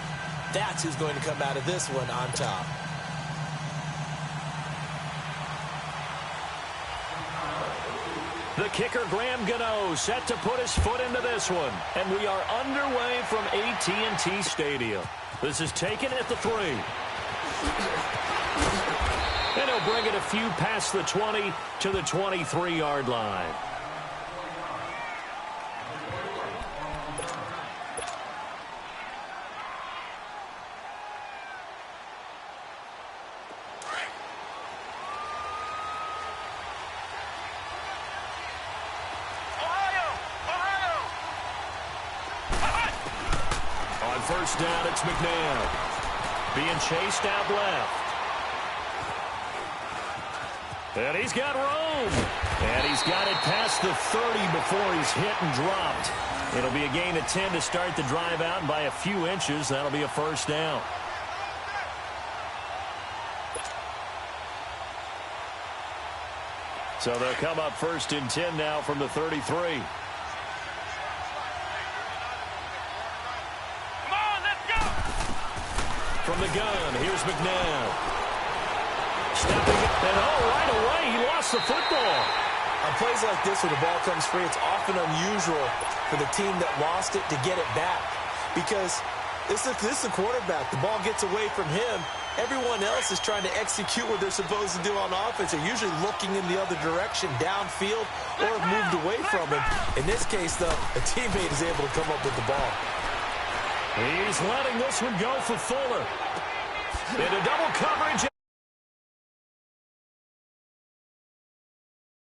That's who's going to come out of this one on top. The kicker, Graham Gano, set to put his foot into this one. And we are underway from AT&T Stadium. This is taken at the 3. And he'll bring it a few past the 20 to the 23-yard line. first down, it's McNabb. Being chased out left. And he's got room. And he's got it past the 30 before he's hit and dropped. It'll be a gain of 10 to start the drive out, and by a few inches, that'll be a first down. So they'll come up first and 10 now from the 33. Come on, let's go. From the gun, here's McNabb. Stepping up, and right away, he lost the football. On plays like this where the ball comes free, it's often unusual for the team that lost it to get it back. Because this is a quarterback. The ball gets away from him. Everyone else is trying to execute what they're supposed to do on offense. They're usually looking in the other direction, downfield, or have moved away from him. In this case, though, a teammate is able to come up with the ball. He's letting this one go for Fuller. Into double coverage.